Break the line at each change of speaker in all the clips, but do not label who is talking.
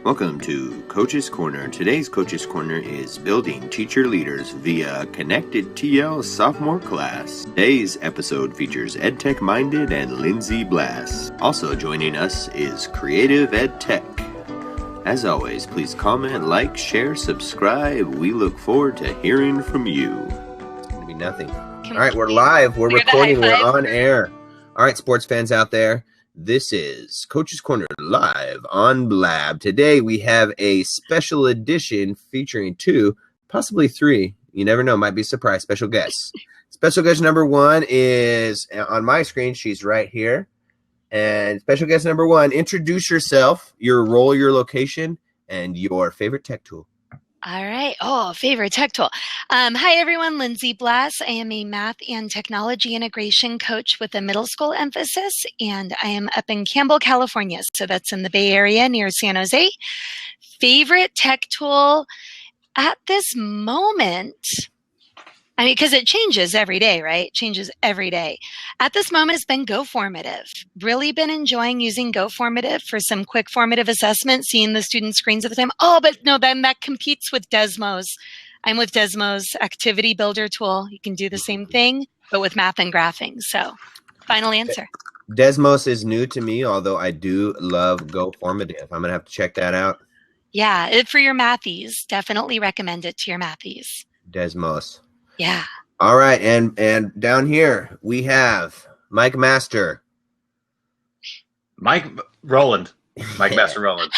Welcome to Coach's Corner. Today's Coach's Corner is Building Teacher Leaders via Connectedtl Sophomore class. Today's episode features EdTech Minded and Lindsay Blass. Also joining us is Creative EdTech. As always, please comment, like, share, subscribe. We look forward to hearing from you. It's going to be nothing. All right, we're live. We're recording. We're on air. All right, sports fans out there. This is Coach's Corner live on Blab. Today we have a special edition featuring two, possibly three. You never know, might be a surprise. Special guests. Special guest number one is on my screen. She's right here. And special guest number one, introduce yourself, your role, your location, and your favorite tech tool.
All right. Oh, favorite tech tool. Hi, everyone. Lindsay Blass. I am a math and technology integration coach with a middle school emphasis, and I am up in Campbell, California. So that's in the Bay Area near San Jose. Favorite tech tool at this moment, I mean, because it changes every day, right? Changes every day. At this moment, it's been GoFormative. Really been enjoying using GoFormative for some quick formative assessment, seeing the student screens at the time. Oh, but no, then that competes with Desmos. I'm with Desmos Activity Builder tool. You can do the same thing, but with math and graphing. So, final answer.
Desmos is new to me, although I do love GoFormative. I'm going to have to check that out.
Yeah, for your mathies. Definitely recommend it to your mathies.
Desmos.
Yeah.
All right, and down here we have Mike Master.
Mike Roland. Mike Master Roland.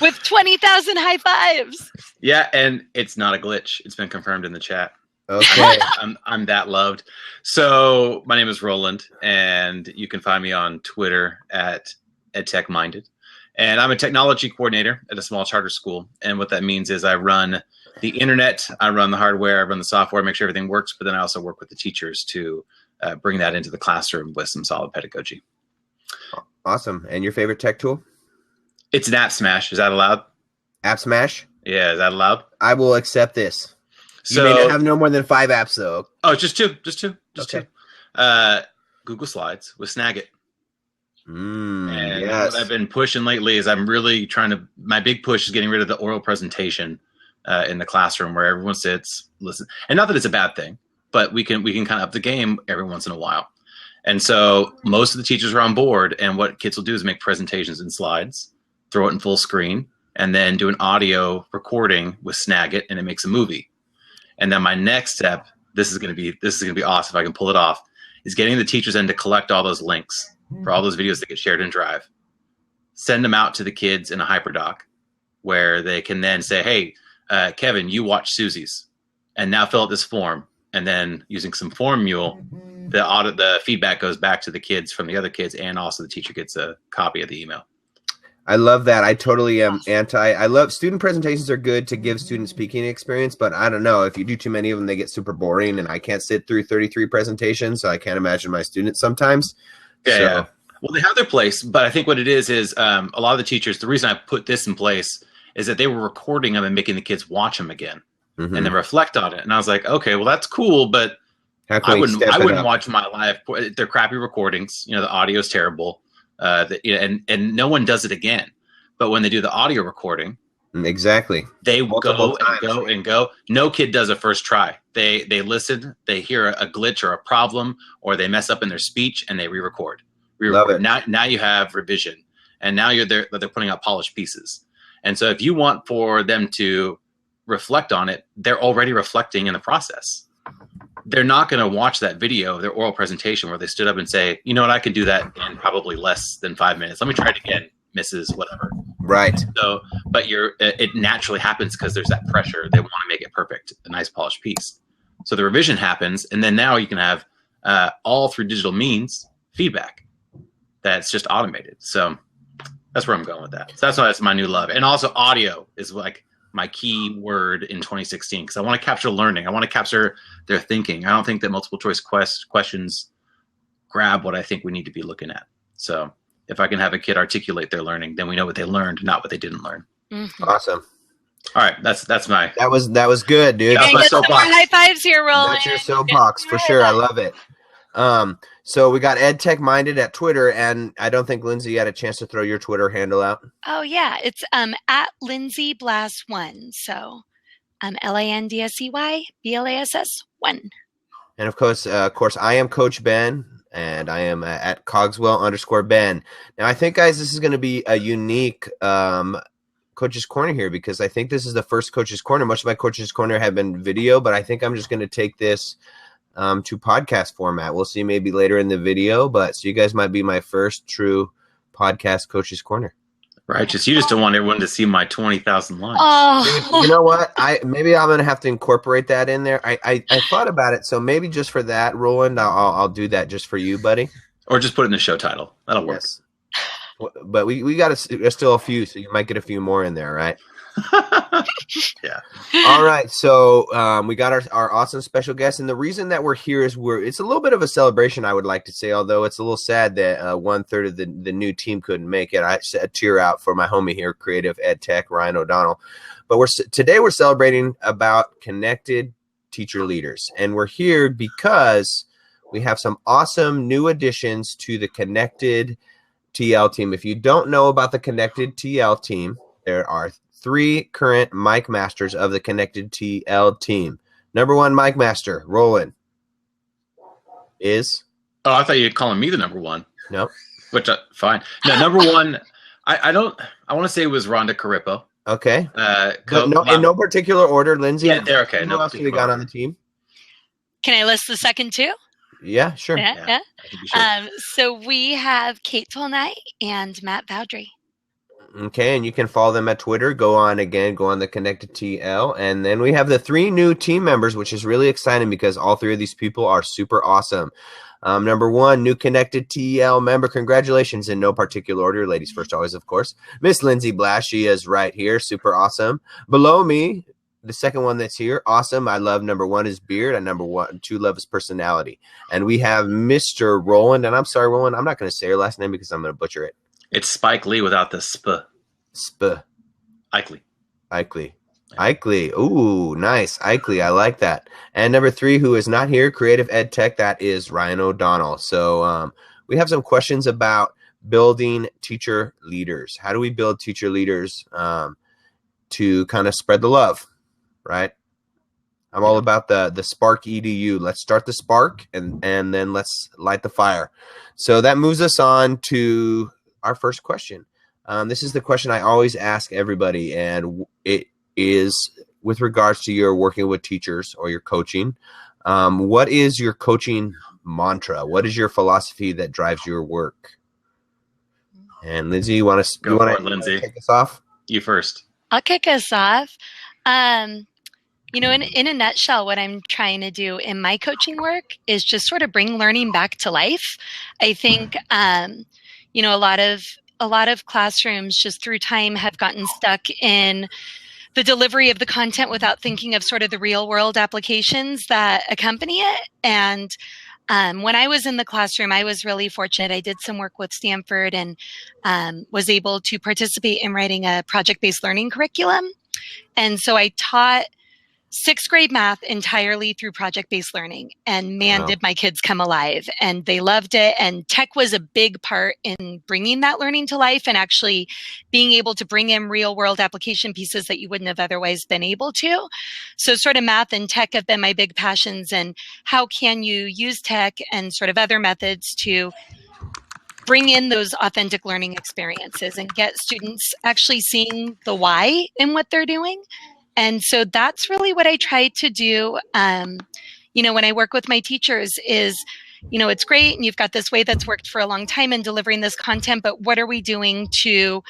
With 20,000 high fives.
Yeah, and it's not a glitch. It's been confirmed in the chat.
Okay.
I'm that loved. So my name is Roland, and you can find me on Twitter at EdTech Minded. And I'm a technology coordinator at a small charter school. And what that means is I run the internet, I run the hardware, I run the software, make sure everything works, but then I also work with the teachers to bring that into the classroom with some solid pedagogy.
Awesome. And your favorite tech tool?
It's an app smash. Is that allowed?
App Smash?
Yeah, is that allowed?
I will accept this.
So,
you may not have no more than 5 apps, though.
Oh, just two. Just
Okay.
two. Google Slides with Snagit. And
yes.
what I've been pushing lately is I'm really trying to, my big push is getting rid of the oral presentation in the classroom where everyone sits, listen. And not that it's a bad thing, but we can kind of up the game every once in a while. And so most of the teachers are on board, and what kids will do is make presentations in slides, throw it in full screen, and then do an audio recording with Snagit, and it makes a movie. And then my next step, this is going to be awesome if I can pull it off, is getting the teachers in to collect all those links for all those videos that get shared in Drive, send them out to the kids in a hyperdoc where they can then say, hey, Kevin, you watch Susie's, and now fill out this form. And then using some form mule, the feedback goes back to the kids from the other kids, and also the teacher gets a copy of the email.
I love that. I totally am I love student presentations are good to give student speaking experience, but I don't know, if you do too many of them, they get super boring, and I can't sit through 33 presentations, so I can't imagine my students sometimes.
Yeah. Well, they have their place, but I think what it is a lot of the teachers, the reason I put this in place is that they were recording them and making the kids watch them again and then reflect on it. And I was like, okay, well, that's cool, but I wouldn't watch my live. They're crappy recordings. You know, the audio is terrible. And no one does it again. But when they do the audio recording,
exactly,
they go. No kid does a first try. They listen, they hear a glitch or a problem, or they mess up in their speech, and they re-record.
Love it.
Now you have revision, and now they're putting out polished pieces. And so if you want for them to reflect on it, they're already reflecting in the process. They're not going to watch that video, their oral presentation, where they stood up and say, you know what, I can do that in probably less than 5 minutes. Let me try it again, Mrs. Whatever.
Right.
So, but it naturally happens because there's that pressure. They want to make it perfect, a nice polished piece. So the revision happens, and then now you can have all through digital means feedback that's just automated. So that's where I'm going with that. So that's my new love. And also audio is like my key word in 2016, because I want to capture learning. I want to capture their thinking. I don't think that multiple choice questions grab what I think we need to be looking at. So if I can have a kid articulate their learning, then we know what they learned, not what they didn't learn.
Mm-hmm.
Awesome.
All right, that's my.
That was good, dude.
That's my
get some more
soapbox.
high fives here, Roland.
That's your soapbox for sure. I love it. So we got EdTech Minded at Twitter, and I don't think Lindsay had a chance to throw your Twitter handle out.
Oh yeah, it's at Lindsay Blass 1. So LANDSEY BLASS 1.
And of course, I am Coach Ben, and I am at Cogswell_Ben. Now, I think, guys, this is going to be a unique Coach's Corner here, because I think this is the first Coach's Corner. Much of my Coach's Corner have been video, but I think I'm just going to take this to podcast format. We'll see maybe later in the video, but so you guys might be my first true podcast Coach's Corner.
Right, you just don't want everyone to see my 20,000 lines.
Oh,
You know what? Maybe I'm gonna have to incorporate that in there. I thought about it, so maybe just for that, Roland, I'll do that just for you, buddy.
Or just put it in the show title. That'll work.
Yes. But we got still a few, so you might get a few more in there, right?
Yeah.
All right, so we got our awesome special guest, and the reason that we're here is it's a little bit of a celebration, I would like to say, although it's a little sad that 1/3 of the new team couldn't make it. I set a tear out for my homie here, Creative Ed Tech, Ryan O'Donnell. But today we're celebrating about connected teacher leaders, and we're here because we have some awesome new additions to the Connectedtl team. If you don't know about the Connectedtl team, there are 3 current mic masters of the Connectedtl team. Number 1 mic master, Roland, is?
Oh, I thought you were calling me the number 1.
No.
Which, fine. No, number 1, I want to say it was Rhonda Carippo.
Okay. In no particular order, Lindsay.
Yeah, they're okay.
Who else do we got on the team?
can I list the second 2?
Yeah, sure.
Yeah.
I think you should.
So we have Kate Tolnight and Matt Bowdry.
Okay, and you can follow them at Twitter. Go on the Connectedtl. And then we have the 3 new team members, which is really exciting because all 3 of these people are super awesome. Number 1, new Connectedtl member. Congratulations in no particular order. Ladies first always, of course. Miss Lindsay Blass, she is right here. Super awesome. Below me, the second one that's here, awesome. I love number 1 is beard, and number 2 love his personality. And we have Mr. Roland, and I'm sorry, Roland, I'm not going to say your last name because I'm going to butcher it.
It's Spike Lee without the sp. Ikely.
Ooh, nice. Ikely. I like that. And number 3, who is not here, Creative Ed Tech, that is Ryan O'Donnell. So we have some questions about building teacher leaders. How do we build teacher leaders to kind of spread the love, right? I'm all about the Spark EDU. Let's start the spark and then let's light the fire. So that moves us on to our first question. This is the question I always ask everybody, and it is with regards to your working with teachers or your coaching. What is your coaching mantra? What is your philosophy that drives your work? And Lindsay, you want to kick us off?
You first.
I'll kick us off. In a nutshell, what I'm trying to do in my coaching work is just sort of bring learning back to life. I think, a lot of classrooms just through time have gotten stuck in the delivery of the content without thinking of sort of the real world applications that accompany it. And when I was in the classroom, I was really fortunate. I did some work with Stanford and was able to participate in writing a project-based learning curriculum. And so I taught 6th grade math entirely through project-based learning. And man,
Wow.
Did my kids come alive, and they loved it. And tech was a big part in bringing that learning to life and actually being able to bring in real world application pieces that you wouldn't have otherwise been able to. So sort of math and tech have been my big passions. And how can you use tech and sort of other methods to bring in those authentic learning experiences and get students actually seeing the why in what they're doing. And so that's really what I try to do, when I work with my teachers is, it's great and you've got this way that's worked for a long time in delivering this content, but what are we doing to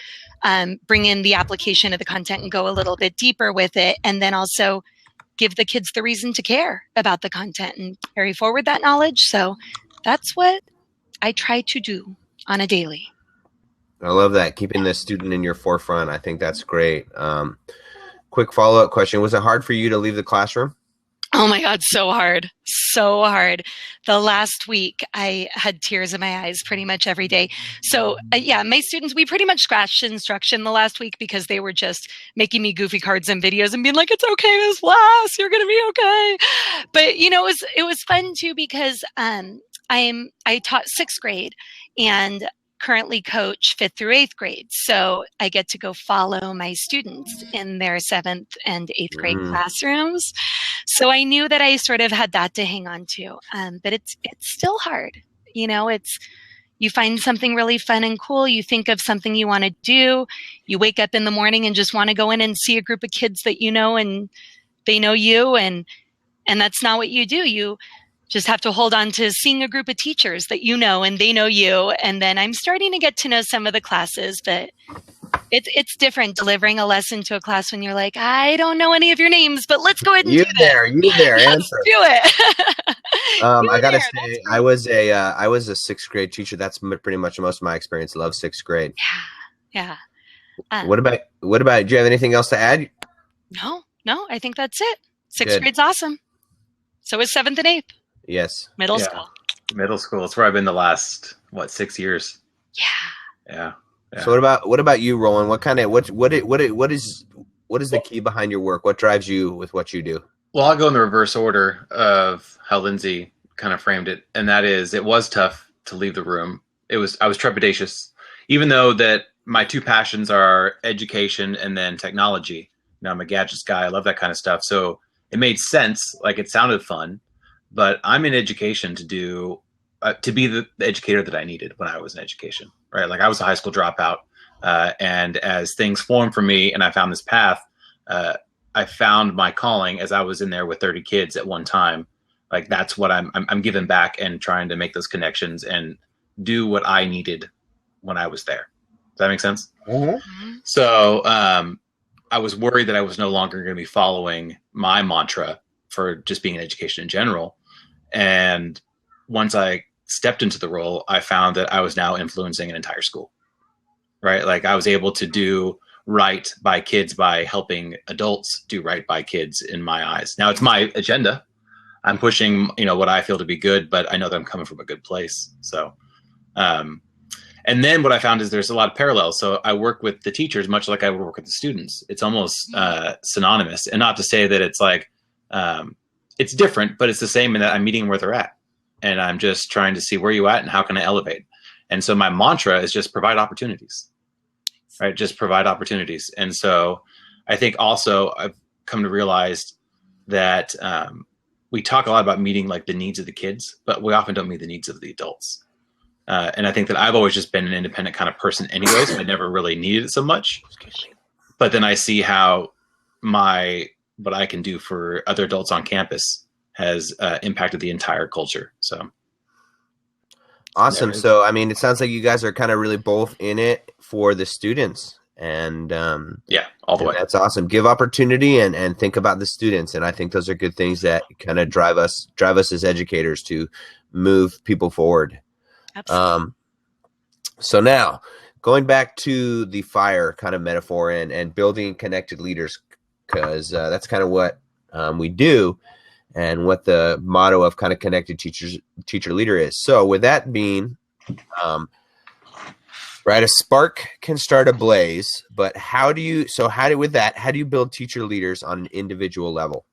bring in the application of the content and go a little bit deeper with it, and then also give the kids the reason to care about the content and carry forward that knowledge. So that's what I try to do on a daily.
I love that, keeping the student in your forefront. I think that's great. Quick follow-up question. Was it hard for you to leave the classroom?
Oh my God, so hard. So hard. The last week, I had tears in my eyes pretty much every day. So my students, we pretty much scratched instruction the last week because they were just making me goofy cards and videos and being like, it's okay, Ms. Blass, you're going to be okay. But, it was fun too because I taught 6th grade and currently coach 5th through 8th grade. So I get to go follow my students in their 7th and 8th grade classrooms. So I knew that I sort of had that to hang on to. But it's still hard. You find something really fun and cool. You think of something you want to do. You wake up in the morning and just want to go in and see a group of kids that you know and they know you. And that's not what you do. You just have to hold on to seeing a group of teachers that you know and they know you. And then I'm starting to get to know some of the classes, but it's different delivering a lesson to a class when you're like, I don't know any of your names, but let's go ahead and do this.
You there,
let's
answer.
do it.
I gotta say, I was a 6th grade teacher. That's pretty much most of my experience. Love 6th grade.
Yeah.
What about? Do you have anything else to add?
No. I think that's it. 6th grade's awesome. So is 7th and 8th.
Yes.
Middle school.
Middle school. It's where I've been the last 6 years. Yeah.
So what about you, Roland? What is the key behind your work? What drives you with what you do?
Well, I'll go in the reverse order of how Lindsay kind of framed it, and that is, it was tough to leave the room. I was trepidatious, even though that my two passions are education and then technology. Now, I'm a gadgets guy. I love that kind of stuff. So it made sense. Like, it sounded fun, but I'm in education to be the educator that I needed when I was in education, right? Like, I was a high school dropout. And as things formed for me and I found this path, I found my calling as I was in there with 30 kids at one time. Like, that's what I'm giving back and trying to make those connections and do what I needed when I was there. Does that make sense? Mm-hmm. So I was worried that I was no longer going to be following my mantra for just being in education in general. And once I stepped into the role, I found that I was now influencing an entire school, right? Like, I was able to do right by kids by helping adults do right by kids in my eyes. Now, it's my agenda. I'm pushing, what I feel to be good, but I know that I'm coming from a good place. So, and then what I found is there's a lot of parallels. So I work with the teachers much like I would work with the students. It's almost synonymous, and not to say that it's like, it's different, but it's the same in that I'm meeting where they're at. And I'm just trying to see where you at and how can I elevate. And so my mantra is just provide opportunities, right? Just provide opportunities. And so I think also I've come to realize that we talk a lot about meeting like the needs of the kids, but we often don't meet the needs of the adults. And I think that I've always just been an independent kind of person anyways. I never really needed it so much. But then I see how what I can do for other adults on campus has impacted the entire culture. So
awesome. So, I mean, it sounds like you guys are kind of really both in it for the students, and
all the way.
That's awesome. Give opportunity and think about the students. And I think those are good things that kind of drive us as educators to move people forward.
Absolutely.
So now going back to the fire kind of metaphor and building connected leaders, because that's kind of what we do and what the motto of kind of connected teacher leader is. So with that being, right, a spark can start a blaze, but how do you build teacher leaders on an individual level?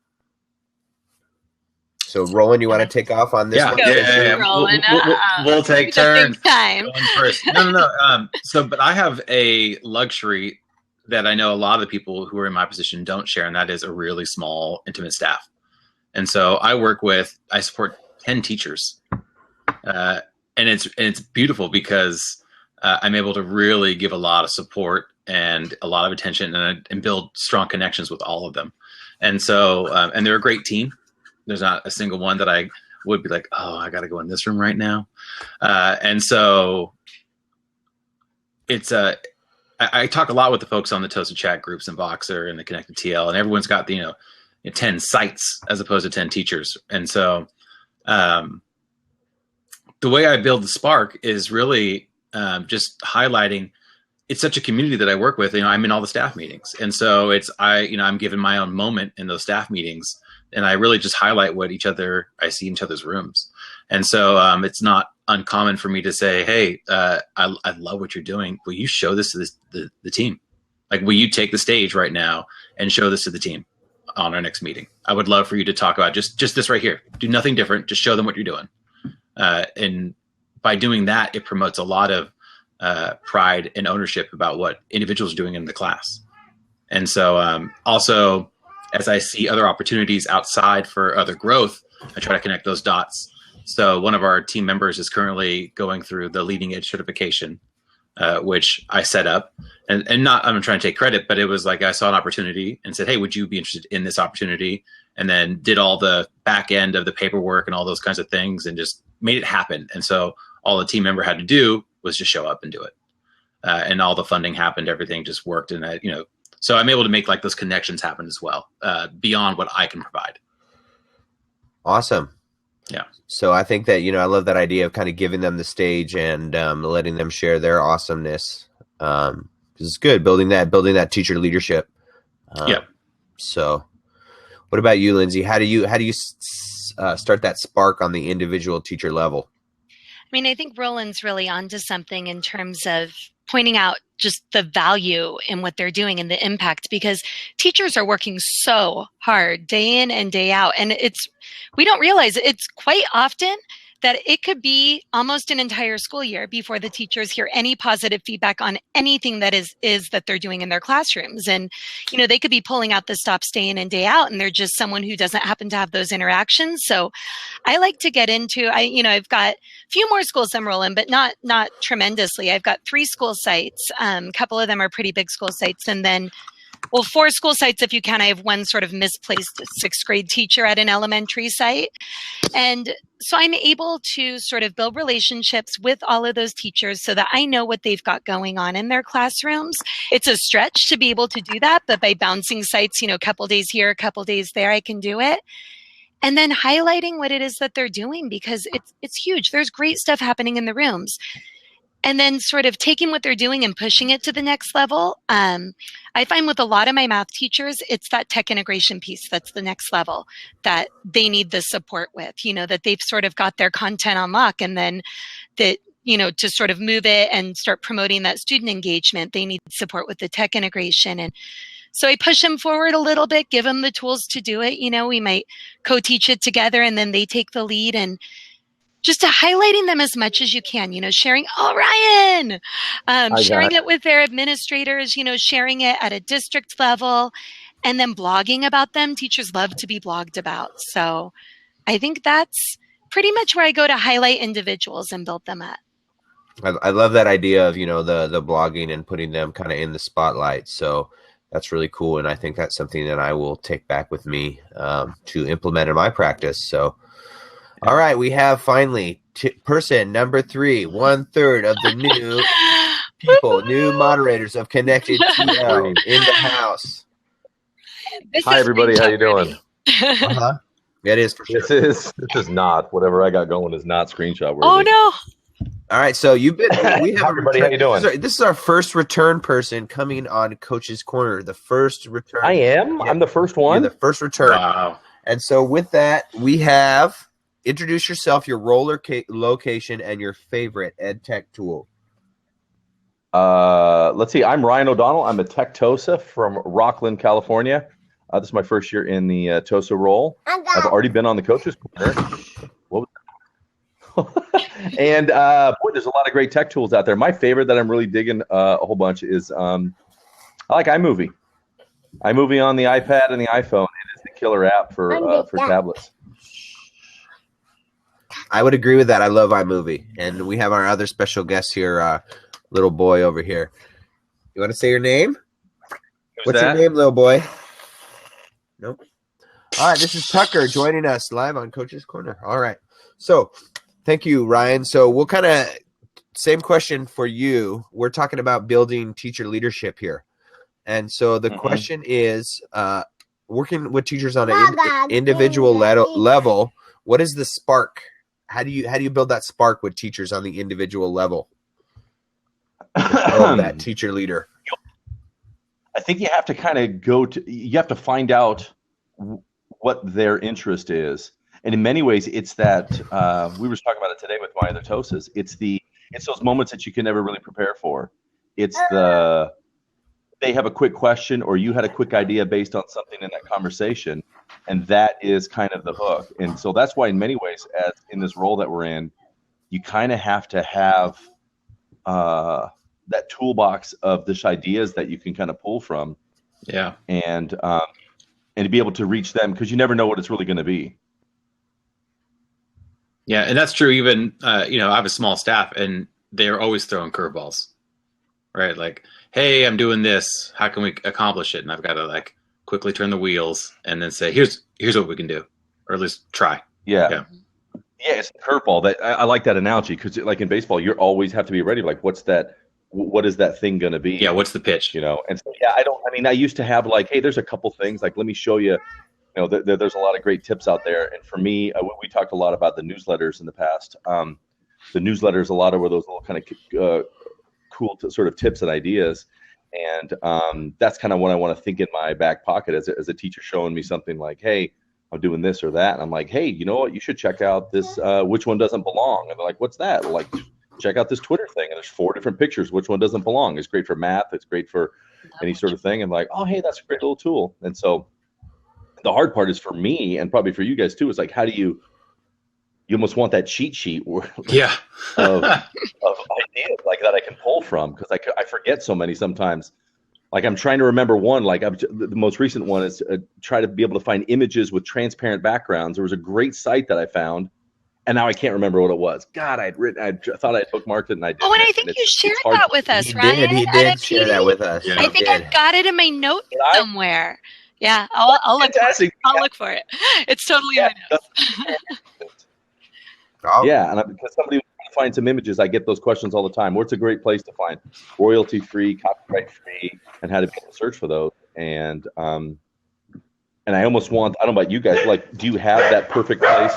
So Roland, you want to take off on this one?
Yeah. We'll take turns.
Time.
First. No. But I have a luxury that I know a lot of the people who are in my position don't share, and that is a really small, intimate staff. And so I support 10 teachers, and it's beautiful because I'm able to really give a lot of support and a lot of attention and build strong connections with all of them. And so, and they're a great team. There's not a single one that I would be like, oh, I got to go in this room right now. And so it's I talk a lot with the folks on the Toasted Chat groups and Voxer and the Connectedtl, and everyone's got the 10 sites as opposed to 10 teachers. And so the way I build the spark is really just highlighting it's such a community that I work with. I'm in all the staff meetings, and so I'm given my own moment in those staff meetings, and I really just highlight what I see in each other's rooms. And so it's not uncommon for me to say, hey, I love what you're doing. Will you show this to the team? Like, will you take the stage right now and show this to the team on our next meeting? I would love for you to talk about just this right here. Do nothing different. Just show them what you're doing. And by doing that, it promotes a lot of pride and ownership about what individuals are doing in the class. And so also, as I see other opportunities outside for other growth, I try to connect those dots. So one of our team members is currently going through the leading edge certification, which I set up. And not, I'm trying to take credit, but it was like I saw an opportunity and said, hey, would you be interested in this opportunity? And then did all the back end of the paperwork and all those kinds of things and just made it happen. And so all the team member had to do was just show up and do it. And all the funding happened, everything just worked. And so I'm able to make like those connections happen as well, beyond what I can provide.
Awesome.
Yeah.
So I think that, I love that idea of kind of giving them the stage and letting them share their awesomeness. Because it's good building that teacher leadership.
Yeah.
So what about you, Lindsay? How do you start that spark on the individual teacher level?
I mean, I think Roland's really onto something in terms of pointing out just the value in what they're doing and the impact, because teachers are working so hard day in and day out. And we don't realize it's quite often that it could be almost an entire school year before the teachers hear any positive feedback on anything that is that they're doing in their classrooms. And, they could be pulling out the stops day in and day out, and they're just someone who doesn't happen to have those interactions. So I like to get into, I've got a few more schools I'm rolling, but not tremendously. I've got 3 school sites. A couple of them are pretty big school sites. And then 4 school sites, if you count. I have one sort of misplaced 6th grade teacher at an elementary site. And so I'm able to sort of build relationships with all of those teachers so that I know what they've got going on in their classrooms. It's a stretch to be able to do that, but by bouncing sites, a couple days here, a couple days there, I can do it. And then highlighting what it is that they're doing, because it's huge. There's great stuff happening in the rooms. And then sort of taking what they're doing and pushing it to the next level. I find with a lot of my math teachers, it's that tech integration piece that's the next level that they need the support with, that they've sort of got their content on lock, and then that, to sort of move it and start promoting that student engagement, they need support with the tech integration. And so I push them forward a little bit, give them the tools to do it. We might co-teach it together, and then they take the lead, and just to highlighting them as much as you can, sharing, Ryan, sharing it with their administrators, sharing it at a district level, and then blogging about them. Teachers love to be blogged about. So I think that's pretty much where I go to highlight individuals and build them up.
I love that idea of, the blogging and putting them kind of in the spotlight. So that's really cool. And I think that's something that I will take back with me to implement in my practice. So all right, we have finally person number 3, 1/3 of the new people, new moderators of Connectedtl in the house.
Hi, everybody. How you doing?
Uh-huh. It is for sure.
This is not whatever I got going is not screenshot worthy.
Oh no!
All right, so we have
everybody. How you doing?
This is our first return person coming on Coach's Corner. The first return.
I am. Yeah. I'm the first one.
You're the first return.
Wow!
And so with that, we have. Introduce yourself, your role location, and your favorite ed tech tool.
Let's see. I'm Ryan O'Donnell. I'm a tech TOSA from Rockland, California. This is my first year in the TOSA role. I've already been on the Coach's Corner. What was that? And boy, there's a lot of great tech tools out there. My favorite that I'm really digging a whole bunch is I like iMovie. iMovie on the iPad and the iPhone. It is the killer app for tablets.
I would agree with that. I love iMovie. And we have our other special guest here, little boy over here. You want to say your name? What's your name, little boy? Nope. All right, this is Tucker joining us live on Coach's Corner. All right. So thank you, Ryan. So we'll kind of, same question for you. We're talking about building teacher leadership here. And so the question is, working with teachers on an individual level, what is the spark? How do you build that spark with teachers on the individual level? That teacher leader.
I think you have to kind of you have to find out what their interest is. And in many ways, it's that, we were talking about it today with my other TOSAs. It's those moments that you can never really prepare for. It's they have a quick question or you had a quick idea based on something in that conversation. And that is kind of the hook. And so that's why in many ways, as in this role that we're in, you kind of have to have that toolbox of this ideas that you can kind of pull from.
Yeah.
And to be able to reach them, because you never know what it's really going to be.
Yeah, and that's true. Even I have a small staff, and they're always throwing curveballs, right? Like, hey, I'm doing this. How can we accomplish it? And I've got to like quickly turn the wheels and then say, here's what we can do, or at least try.
Yeah, it's a curveball. That I like that analogy, because like in baseball, you always have to be ready. Like, what is that thing going to be?
Yeah, what's the pitch?
And so, I used to have like, hey, there's a couple things, like, let me show you. There's a lot of great tips out there. And for me, we talked a lot about the newsletters in the past. The newsletters, a lot of were those little kind of cool sort of tips and ideas. And that's kind of what I want to think in my back pocket as a teacher showing me something like, hey, I'm doing this or that. And I'm like, hey, you know what? You should check out this, which one doesn't belong? And they're like, what's that? Well, like, check out this Twitter thing. And there's 4 different pictures. Which one doesn't belong? It's great for math. It's great for any sort of thing. And like, oh, hey, that's a great little tool. And so the hard part is for me, and probably for you guys too, is like, how do you almost want that cheat sheet of ideas like that I can pull from, because I forget so many sometimes. Like, I'm trying to remember one. Like, the most recent one is try to be able to find images with transparent backgrounds. There was a great site that I found, and now I can't remember what it was. God, I thought I'd bookmarked it, and I didn't.
Oh, and I think you shared that with us, right?
He did share that with us.
Yeah.
I think I've got it in my notes somewhere. Yeah, I'll look for it. I'll look for it. It's totally in my notes.
Yeah, and because somebody wants to find some images, I get those questions all the time. What's a great place to find royalty-free, copyright-free, and how to be able to search for those? And I almost want, I don't know about you guys, like, do you have that perfect place?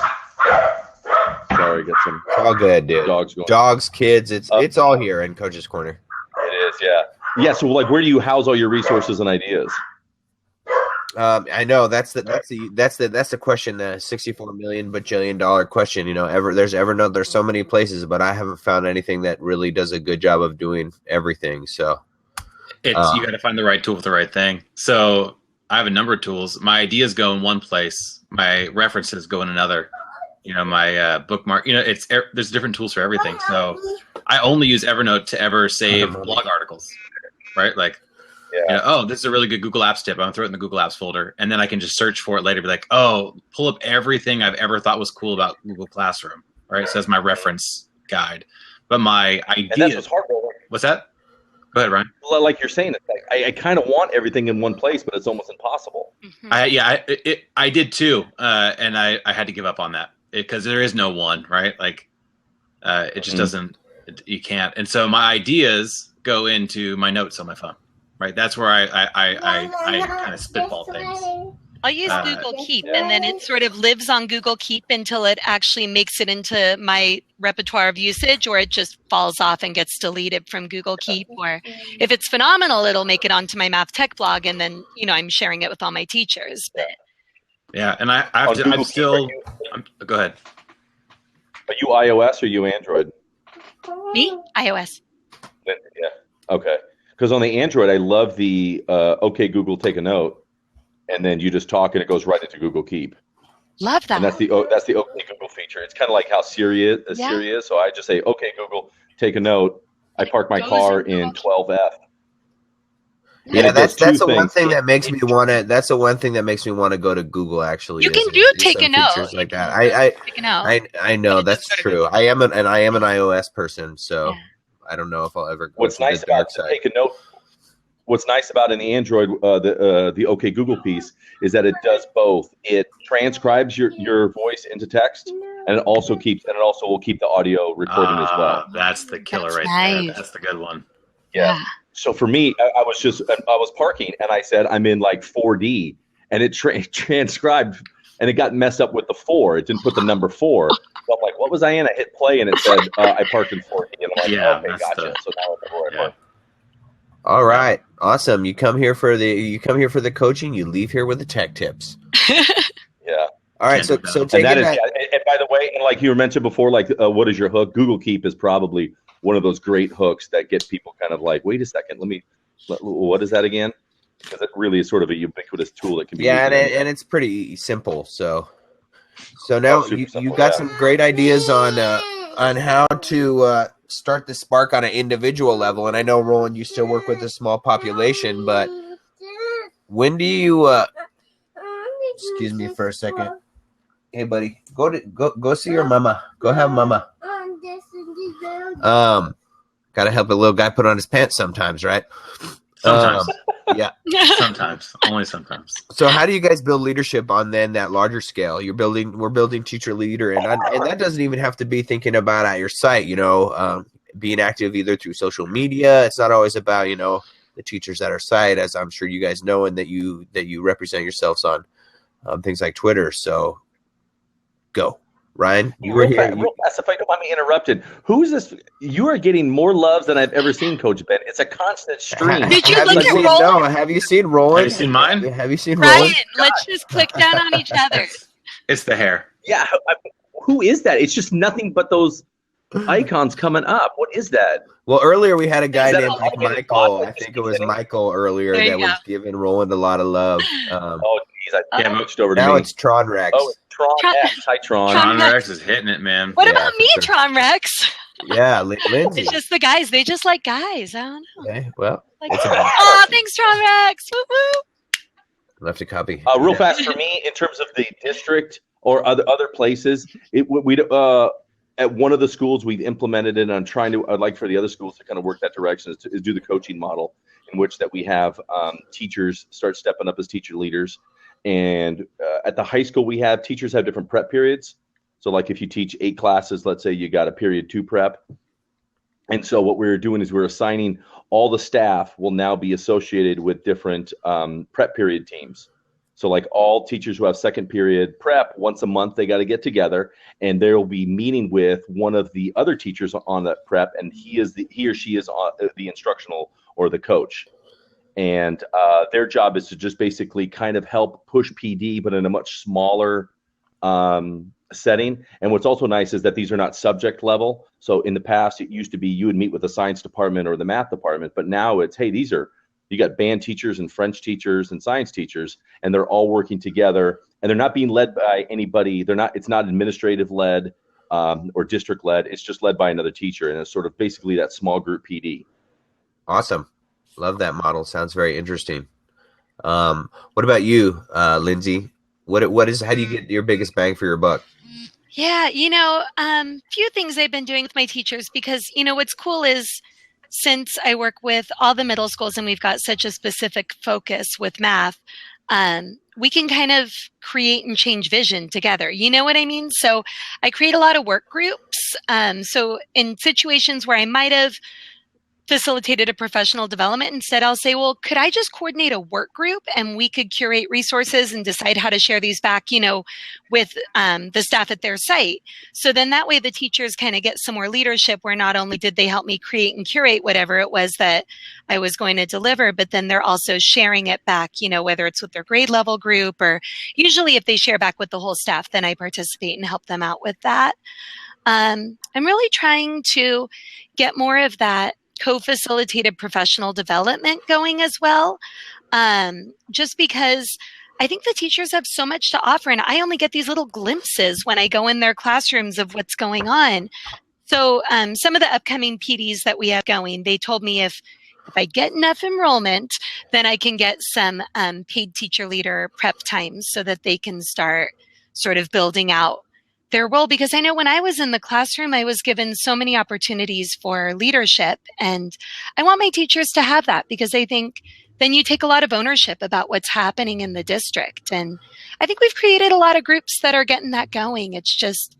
Sorry, get some.
It's all good, dude. Dogs, kids, it's all here in Coach's Corner.
It is, yeah. Yeah, so like, where do you house all your resources and ideas?
I know that's the question, the $64 million bajillion question. There's Evernote. There's so many places, but I haven't found anything that really does a good job of doing everything. So
you got to find the right tool for the right thing. So I have a number of tools. My ideas go in one place. My references go in another. My bookmark. There's different tools for everything. So I only use Evernote to ever save blog articles, right? Like. Yeah. This is a really good Google Apps tip. I'm going to throw it in the Google Apps folder. And then I can just search for it later. Be like, pull up everything I've ever thought was cool about Google Classroom. Right? So that's my reference guide. But my idea.
And that's what's hard.
What's that? Go ahead, Ryan.
Well, like you're saying, it's like, I kind of want everything in one place, but it's almost impossible.
Mm-hmm.
I did too. And I had to give up on that because there is no one, right? Like, it just doesn't, you can't. And so my ideas go into my notes on my phone. Right, that's where I kind of spitball things.
I'll use Google Keep, and then it sort of lives on Google Keep until it actually makes it into my repertoire of usage, or it just falls off and gets deleted from Google Keep. Or if it's phenomenal, it'll make it onto my math tech blog, and then I'm sharing it with all my teachers. But
yeah, and I'm still. Go ahead.
Are you iOS or you Android?
Me, iOS.
Yeah. Okay. Because on the Android, I love the OK Google, take a note, and then you just talk and it goes right into Google Keep.
Love that.
And that's the OK Google feature. It's kind of like how Siri is. So I just say, OK Google, take a note. I park my car in 12F.
Yeah, that's the one thing that makes me want to. That's the one thing that makes me want to go to Google. Actually,
you can take a note
like that. I know that's true. I am an iOS person, so. Yeah. I don't know if I'll ever go.
What's nice about take a note? What's nice about in the Android, the OK Google piece is that it does both. It transcribes your voice into text, and it also will keep the audio recording as well.
That's the killer there. That's the good one.
Yeah. So for me, I was parking, and I said I'm in like 4D, and it transcribed, and it got messed up with the 4. It didn't put the number 4. So I'm like, what was I in? I hit play and it said I parked in 4D. And I'm like, okay, gotcha. So now I know where I park.
All right, awesome. You come here for the coaching. You leave here with the tech tips.
Yeah.
All right. So take
and by the way, and like you mentioned before, like what is your hook? Google Keep is probably one of those great hooks that get people kind of like, wait a second, what is that again? Because it really is sort of a ubiquitous tool that can be.
Yeah, and it's pretty simple. So now you got some great ideas on on how to start the spark on an individual level. And I know, Roland, you still work with a small population, but when do you excuse me for a second. Hey, buddy, go see your mama. Go have mama. Gotta help a little guy put on his pants sometimes, right?
Sometimes.
Yeah.
Sometimes. Only sometimes.
So how do you guys build leadership on then that larger scale? We're building teacher leader, and that doesn't even have to be thinking about at your site, being active either through social media. It's not always about, the teachers at our site, as I'm sure you guys know, and that you represent yourselves on things like Twitter. So go. Ryan, you were here.
Real fast, if I don't mind me interrupted. Who's this? You are getting more loves than I've ever seen, Coach Ben. It's a constant stream.
Did you look at Roland?
No, have you seen Roland?
Have you seen mine?
Have you seen
Ryan,
Roland?
let's just click down on each other.
It's the hair.
Yeah. Who is that? It's just nothing but those icons coming up. What is that?
Well, earlier we had a guy
Is that
named
all
Michael.
like
I think it was Michael earlier
There you
that
go.
was giving Roland a lot of love.
Oh, geez. I switched over to
Now
me.
it's Tron Rex.
Oh, it's Tron X. Hi, Tron.
Tron Rex is hitting it, man.
What
Yeah,
about
for
me,
sure.
Tron Rex?
Yeah, Lindsay.
It's just the guys. They just like guys. I don't know.
Okay, well,
Like,
it's a
oh, thanks, Tron Rex. Woo woo.
left a copy.
Real fast for me, in terms of the district or other places, at one of the schools we've implemented it. And I'd like for the other schools to kind of work that direction is do the coaching model, in which that we have teachers start stepping up as teacher leaders. And at the high school, teachers have different prep periods. So like if you teach 8 classes, let's say you got a period 2 prep. And so what we're doing is we're assigning all the staff will now be associated with different prep period teams. So like all teachers who have second period prep, once a month, they got to get together and they'll be meeting with one of the other teachers on that prep. And he or she is the instructional or the coach. And their job is to just basically kind of help push PD, but in a much smaller setting. And what's also nice is that these are not subject level. So in the past, it used to be you would meet with the science department or the math department, but now it's, hey, you got band teachers and French teachers and science teachers, and they're all working together, and they're not being led by anybody. It's not administrative led or district led. It's just led by another teacher. And it's sort of basically that small group PD.
Awesome. Love that model. Sounds very interesting. What about you, Lindsay? How do you get your biggest bang for your buck?
Yeah, few things I've been doing with my teachers because, what's cool is since I work with all the middle schools and we've got such a specific focus with math, we can kind of create and change vision together. You know what I mean? So I create a lot of work groups. So in situations where I might have facilitated a professional development, instead I'll say, well, could I just coordinate a work group and we could curate resources and decide how to share these back, with the staff at their site. So then that way the teachers kind of get some more leadership where not only did they help me create and curate whatever it was that I was going to deliver, but then they're also sharing it back, whether it's with their grade level group or usually if they share back with the whole staff, then I participate and help them out with that. I'm really trying to get more of that co-facilitated professional development going as well, just because I think the teachers have so much to offer and I only get these little glimpses when I go in their classrooms of what's going on. So some of the upcoming PDs that we have going, they told me if I get enough enrollment, then I can get some paid teacher leader prep times so that they can start sort of building out their role, because I know when I was in the classroom, I was given so many opportunities for leadership, and I want my teachers to have that because I think then you take a lot of ownership about what's happening in the district. And I think we've created a lot of groups that are getting that going. It's just,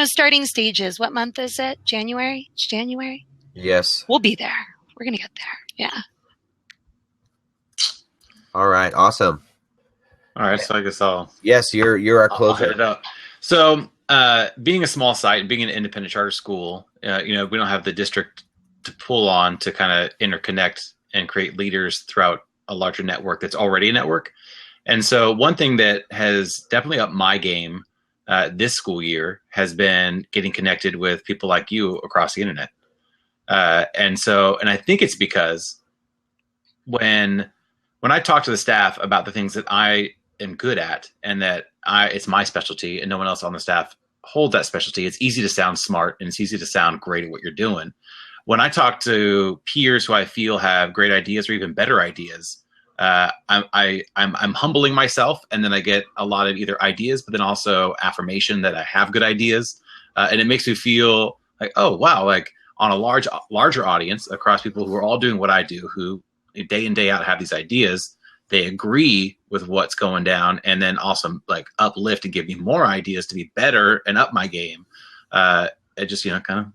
starting stages. What month is it? January? It's January?
Yes.
We'll be there. We're going to get there. Yeah.
All right. Awesome.
All right. So I guess
Yes, you're our
I'll
closer.
head it up. So being a small site and being an independent charter school, we don't have the district to pull on to kind of interconnect and create leaders throughout a larger network that's already a network. And so one thing that has definitely upped my game this school year has been getting connected with people like you across the internet. And I think it's because when I talk to the staff about the things that I am good at and that it's my specialty and no one else on the staff hold that specialty. It's easy to sound smart and it's easy to sound great at what you're doing. When I talk to peers who I feel have great ideas or even better ideas, I'm humbling myself, and then I get a lot of either ideas, but then also affirmation that I have good ideas, and it makes me feel like, oh wow, like on a larger audience across people who are all doing what I do, who day in day out have these ideas, they agree with what's going down, and then also like uplift and give me more ideas to be better and up my game. It just kind of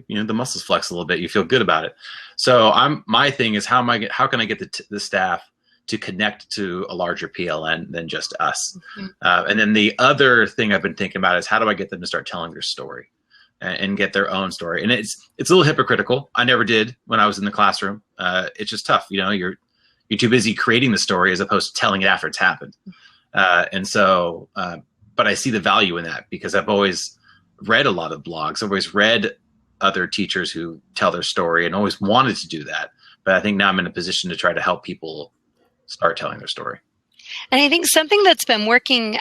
the muscles flex a little bit. You feel good about it. So my thing is how can I get the staff to connect to a larger PLN than just us? Mm-hmm. And then the other thing I've been thinking about is how do I get them to start telling their story and get their own story? And it's a little hypocritical. I never did when I was in the classroom. It's just tough. You're too busy creating the story as opposed to telling it after it's happened. And so, but I see the value in that because I've always read a lot of blogs. I've always read other teachers who tell their story and always wanted to do that. But I think now I'm in a position to try to help people start telling their story.
And I think something that's been working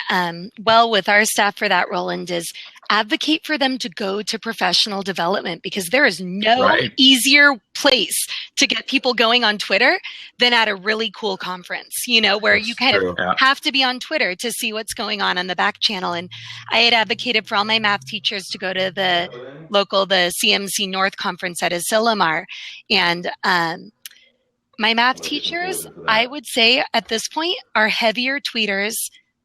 well with our staff for that, Roland, is advocate for them to go to professional development, because there is no easier place to get people going on Twitter than at a really cool conference, where you kind of have to be on Twitter to see what's going on the back channel. And I had advocated for all my math teachers to go to the CMC North conference at Asilomar. And my math teachers, I would say at this point, are heavier tweeters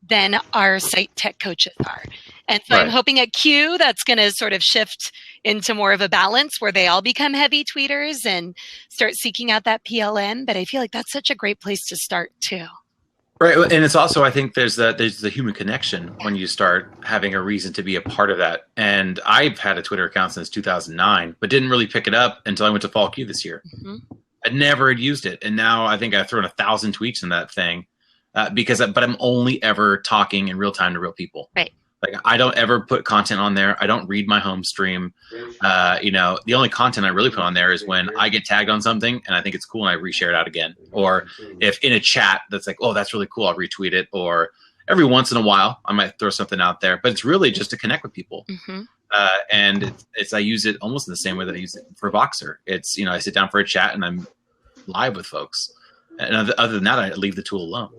than our site tech coaches are. And so I'm hoping at Q that's going to sort of shift into more of a balance where they all become heavy tweeters and start seeking out that PLN. But I feel like that's such a great place to start too.
Right. And it's also, I think there's the human connection when you start having a reason to be a part of that. And I've had a Twitter account since 2009, but didn't really pick it up until I went to Fall Q this year. Mm-hmm. I never had used it. And now I think I've thrown 1,000 tweets in that thing but I'm only ever talking in real time to real people.
Right.
Like I don't ever put content on there. I don't read my home stream. The only content I really put on there is when I get tagged on something and I think it's cool and I reshare it out again. Or if in a chat that's like, oh, that's really cool, I'll retweet it. Or every once in a while I might throw something out there. But it's really just to connect with people. Mm-hmm. And I use it almost in the same way that I use it for Voxer. It's, I sit down for a chat and I'm live with folks. And other than that, I leave the tool alone.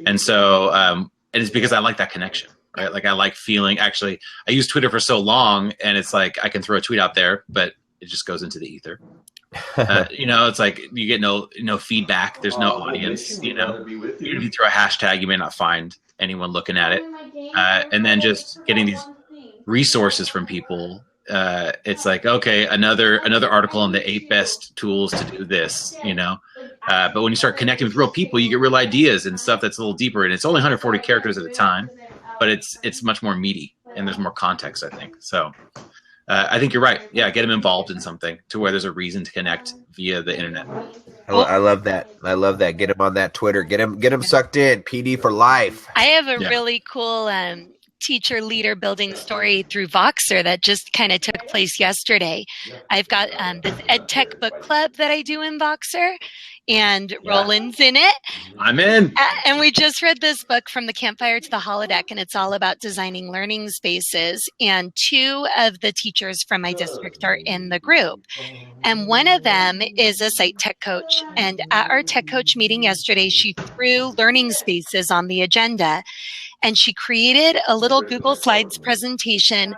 And so, and it's because I like that connection, right? Like I like feeling, actually, I use Twitter for so long and it's like, I can throw a tweet out there, but it just goes into the ether. It's like you get no feedback. There's no audience, If you throw a hashtag, you may not find anyone looking at it. And then just getting these resources from people. It's like, okay, another article on the 8 best tools to do this, but when you start connecting with real people, you get real ideas and stuff that's a little deeper. And it's only 140 characters at a time, but it's much more meaty and there's more context, I think. So I think you're right. Yeah, get them involved in something to where there's a reason to connect via the internet.
I love that. I love that. Get them on that Twitter. Get them sucked in. PD for life.
I have a really cool teacher leader building story through Voxer that just kind of took place yesterday. I've got this EdTech book club that I do in Voxer, and Roland's in it.
I'm in.
And we just read this book, From the Campfire to the Holodeck, and it's all about designing learning spaces. And 2 of the teachers from my district are in the group. And one of them is a site tech coach. And at our tech coach meeting yesterday, she threw learning spaces on the agenda. And she created a little Google Slides presentation,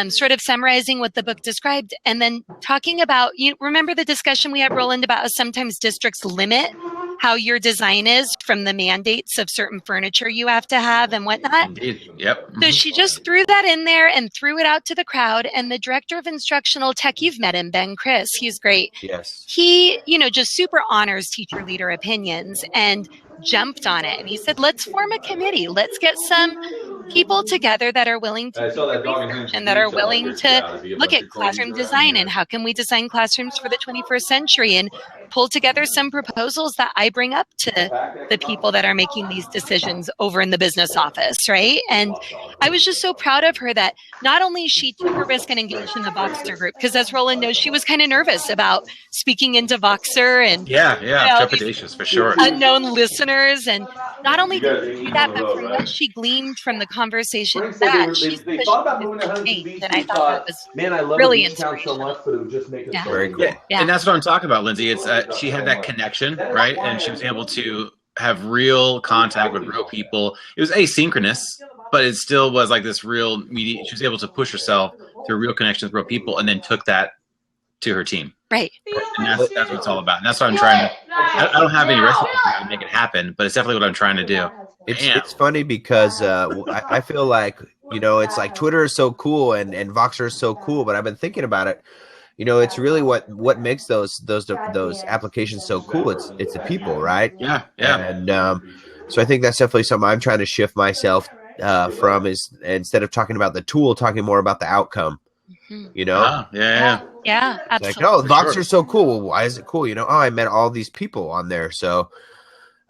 sort of summarizing what the book described, and then talking about, remember the discussion we had, Roland, about how sometimes districts limit how your design is from the mandates of certain furniture you have to have and whatnot?
Indeed. Yep.
So she just threw that in there and threw it out to the crowd. And the director of instructional tech, you've met him, Ben Chris, he's great.
Yes.
He, just super honors teacher leader opinions and jumped on it. And he said, let's form a committee. Let's get some people together that are willing to do the research and that are willing to look at classroom design and how can we design classrooms for the 21st century and pull together some proposals that I bring up to the people that are making these decisions over in the business office, right? And I was just so proud of her that not only she took a risk and engaged in the Voxer group, because as Roland knows, she was kind of nervous about speaking into Voxer and
trepidatious for sure.
Unknown listeners. And not only did she do that, but from what she gleaned from the conversation that she's pushing this change. And I thought that was really inspirational.
Very cool.
Yeah. And that's what I'm talking about, Lindsay. It's she had that connection, right? And she was able to have real contact with real people. It was asynchronous, but it still was like this real media. She was able to push herself through real connections with real people, and then took that to her team.
Right.
And that's what it's all about. And that's what I'm trying to. I don't have any recipes to make it happen, but it's definitely what I'm trying to do.
It's funny because I feel like, it's like Twitter is so cool and Voxer is so cool, but I've been thinking about it. It's really what makes those applications so cool. It's the people, right?
Yeah.
And so I think that's definitely something I'm trying to shift myself from, is instead of talking about the tool, talking more about the outcome.
Yeah, absolutely.
Like, oh, Voxer's so cool. Well, why is it cool? I met all these people on there. So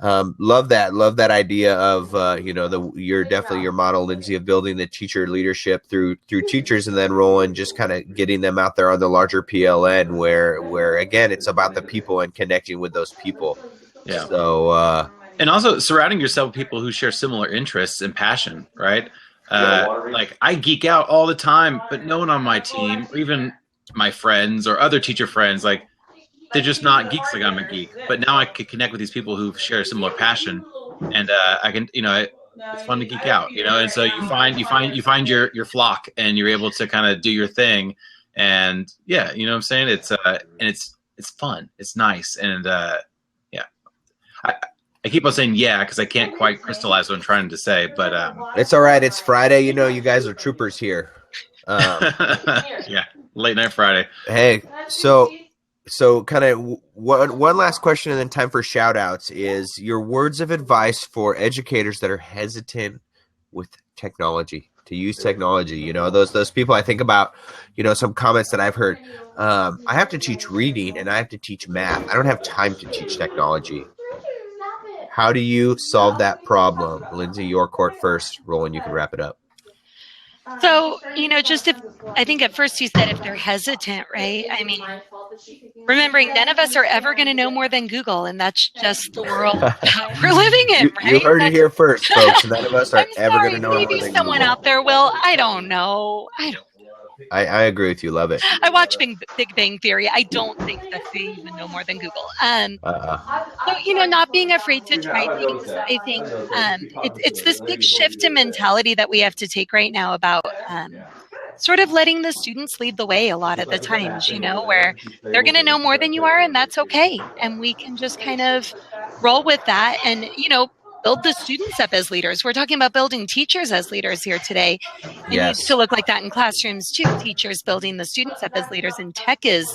love that idea of you're definitely your model, Lindsay, of building the teacher leadership through teachers, and then Roland just kind of getting them out there on the larger PLN where again it's about the people and connecting with those people.
Yeah.
So
and also surrounding yourself with people who share similar interests and passion, right? Like I geek out all the time, but no one on my team, or even my friends or other teacher friends, like they're just not geeks like I'm a geek. But now I can connect with these people who share a similar passion, and I can, it's fun to geek out, And so you find your flock, and you're able to kind of do your thing, and yeah, you know what I'm saying? It's and it's fun, it's nice, and I keep on saying because I can't quite crystallize what I'm trying to say, but
it's all right. It's Friday. You guys are troopers here.
Yeah, late night Friday.
Hey, so kind of one last question and then time for shout outs is your words of advice for educators that are hesitant with technology, to use technology. Those people, I think about, some comments that I've heard. I have to teach reading and I have to teach math. I don't have time to teach technology. How do you solve that problem? Lindsay, your court first. Roland, you can wrap it up.
So, I think at first you said if they're hesitant, right? I mean, remembering none of us are ever going to know more than Google, and that's just the world that we're living in, right?
You heard it here first, folks. None of us are ever going to know more than Google.
Maybe someone out there will. I don't know.
I agree with you. Love it.
I watch Big Bang Theory. I don't think that they even know more than Google. So, not being afraid to try things. I think it's this big shift in mentality that we have to take right now about sort of letting the students lead the way a lot of the times, where they're going to know more than you are, and that's okay. And we can just kind of roll with that and, build the students up as leaders. We're talking about building teachers as leaders here today. It needs to look like that in classrooms too. Teachers building the students up as leaders, and tech is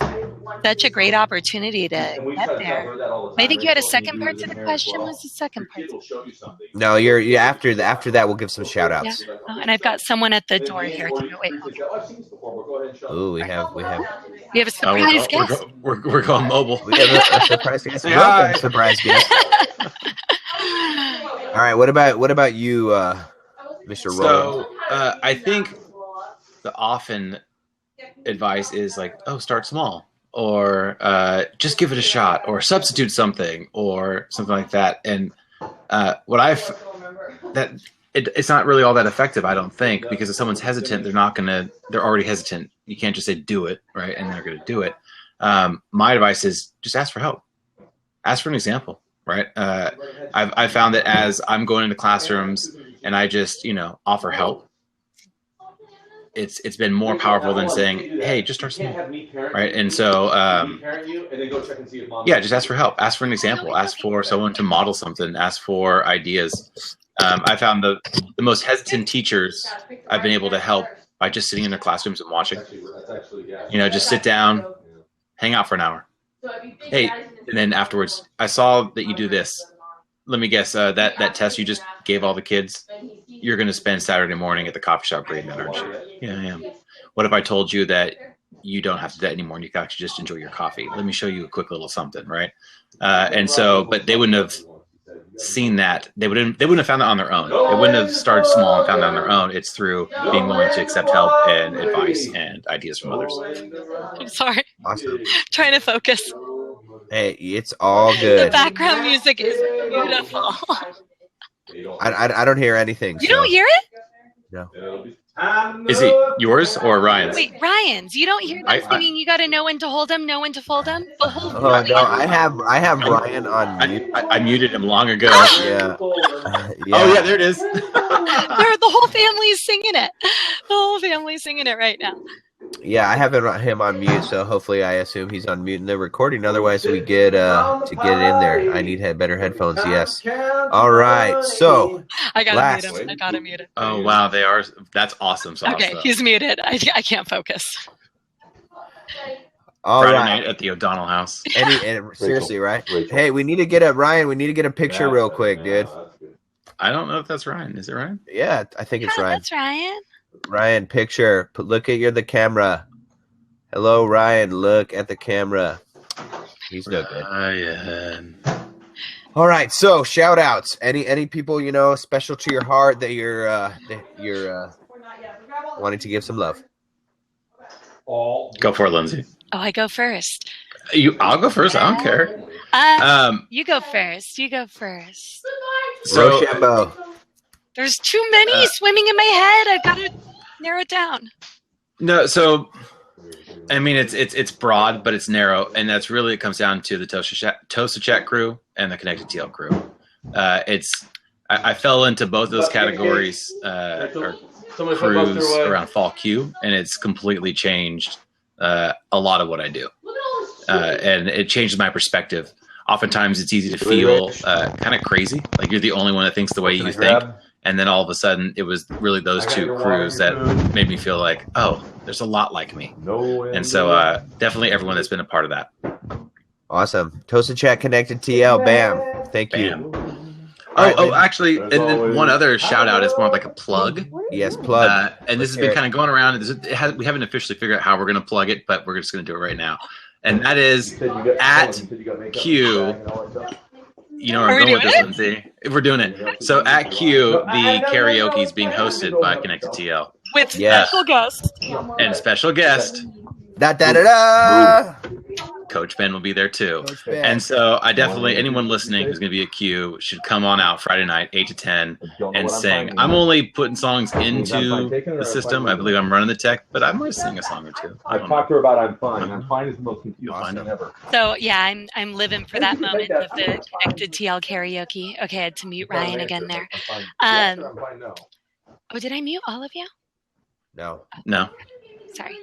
such a great opportunity to get there. I think you had a second part to the question. What was the second part?
No, you're after that. We'll give some shout outs.
Yeah. Oh, and I've got someone at the door here. Wait.
Ooh, we have
a surprise guest.
We're going mobile.
We have a surprise guest. Welcome, surprise guest. All right. What about you, Mr. Roland?
So I think the often advice is like, start small, or just give it a shot, or substitute something, or something like that. And it's not really all that effective, I don't think, because if someone's hesitant, they're already hesitant. You can't just say do it, right? And they're going to do it. My advice is just ask for help. Ask for an example. Right. I've found that as I'm going into classrooms and I just, offer help, it's been more powerful than saying, hey, just start small. Right. And so, just ask for help. Ask for an example. Ask for someone to model something. Ask for ideas. I found the most hesitant teachers I've been able to help by just sitting in their classrooms and watching. Just sit down, hang out for an hour. Hey, and then afterwards, I saw that you do this. Let me guess, that test you just gave all the kids, you're going to spend Saturday morning at the coffee shop grading that, aren't you? Yeah, I am. What if I told you that you don't have to do that anymore, and you can actually just enjoy your coffee. Let me show you a quick little something, right? And so, but they wouldn't have seen that. They wouldn't have found that on their own. They wouldn't have started small and found that on their own. It's through being willing to accept help and advice and ideas from others.
I'm sorry.
Awesome.
Trying to focus.
Hey, it's all
The
good.
background music is beautiful.
I don't hear anything.
You don't hear it?
No.
Is it yours or Ryan's?
Wait, Ryan's. You don't hear that singing? You got to know when to hold him, know when to fold him. The whole
Oh no, I have Ryan on mute.
I muted him long ago.
Yeah.
Oh yeah, there it is.
the whole family's singing it. The whole family's singing it right now.
Yeah, I have him on mute, so hopefully I assume he's on mute in the recording. Otherwise, we get to get it in there. I need better headphones. Yes. All right. So
I got to mute him. I got to mute him.
Oh wow, they are. That's awesome sauce.
Okay,
though.
he's muted. I can't focus.
all
Friday
right.
night at the O'Donnell house.
And seriously, right?
Rachel.
Hey, we need to get Ryan. We need to get a picture real quick, dude.
I don't know if that's Ryan. Is it Ryan?
Yeah, I think it's
Yeah,
Ryan.
that's Ryan.
Ryan, picture. Look at the camera. Hello, Ryan. Look at the camera. He's no good.
Ryan.
All right. So, shout outs. Any people special to your heart that you're wanting to give some love?
Go for it, Lindsay.
Oh, I go first.
I'll go first. I don't care.
You go first. You go first.
So
Rochambeau.
There's too many swimming in my head. I got to narrow it down.
no, so I mean it's broad, but it's narrow, and that's really it comes down to the Tosa Chat crew and the Connectedtl crew. I fell into both of those categories or crews around Fall Q, and it's completely changed a lot of what I do, and it changes my perspective. Oftentimes, it's easy to feel kind of crazy, like you're the only one that thinks the way you think. And then all of a sudden, it was really those two crews that made me feel like, oh, there's a lot like me. And so definitely everyone that's been a part of that.
Awesome. Tosa Chat Connectedtl. Bam. Thank you.
Actually, and then one other shout out is more like a plug.
Yes, plug.
And this has been kind of going around. We haven't officially figured out how we're going to plug it, but we're just going to do it right now. And that is at Q. You know where I'm going with this, Lindsay. If we're doing it. So at Q, the karaoke is being hosted by Connectedtl.
With special guest.
And special guest, Coach Ben will be there too. And so I definitely, anyone listening who's going to be at Q should come on out Friday night, 8 to 10, and sing. I'm only putting songs into the system. I believe I'm running the tech, but I might sing a song or two.
I've talked to her about I'm fine. I'm fine is the most confusing thing ever.
So yeah, I'm living for that moment of the Connectedtl karaoke. Okay, I had to mute Ryan again there. Oh, did I mute all of you?
No.
Sorry.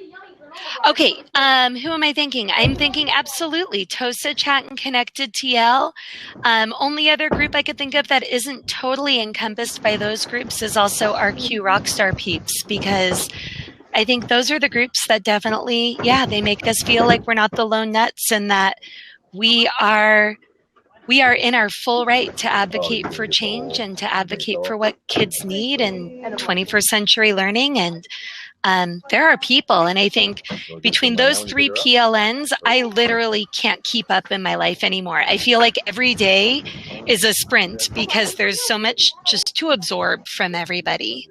Okay, who am I thinking? I'm thinking absolutely Tosa Chat and Connectedtl. Only other group I could think of that isn't totally encompassed by those groups is also RQ Rockstar Peeps, because I think those are the groups that definitely, they make us feel like we're not the lone nuts, and that we are in our full right to advocate for change and to advocate for what kids need in 21st century learning. And there are people, and I think between those three PLNs, I literally can't keep up in my life anymore. I feel like every day is a sprint because there's so much just to absorb from everybody.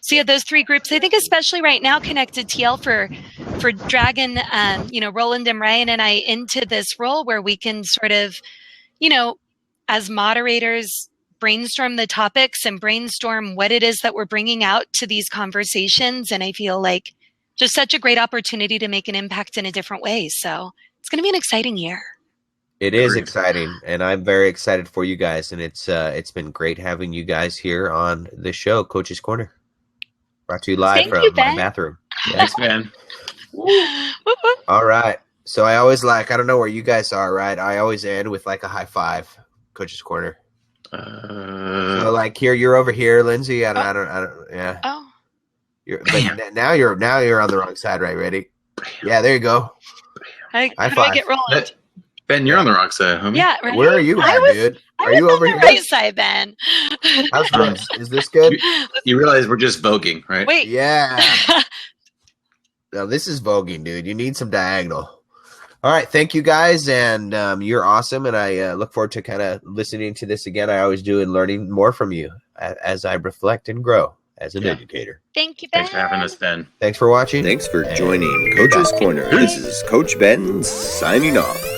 So yeah, those three groups, I think especially right now, Connectedtl for dragging, Roland and Ryan and I into this role where we can sort of, as moderators, brainstorm the topics and brainstorm what it is that we're bringing out to these conversations. And I feel like just such a great opportunity to make an impact in a different way. So it's going to be an exciting year.
It is exciting, and I'm very excited for you guys. And it's been great having you guys here on the show, Coach's Corner, brought to you live from my bathroom.
Thanks, man.
All right. So I always I don't know where you guys are, right? I always end with like a high five, Coach's Corner. So like here, you're over here, Lindsay. I don't. Yeah.
Oh.
But now you're on the wrong side, right? Ready? Yeah, there you go.
How do I get Roland?
Ben, you're on the wrong side, homie.
Yeah. Right.
Where are you at, dude? Are you over here?
On the right side, Ben.
How's this? Is this good?
You realize we're just voguing, right?
Wait.
Yeah. Now, this is voguing, dude. You need some diagonal. All right. Thank you, guys. And you're awesome. And I look forward to kind of listening to this again. I always do, and learning more from you as I reflect and grow as an educator.
Thank you, Ben.
Thanks for having us, Ben.
Thanks for watching.
Thanks for joining Coach's Corner. This is Coach Ben signing off.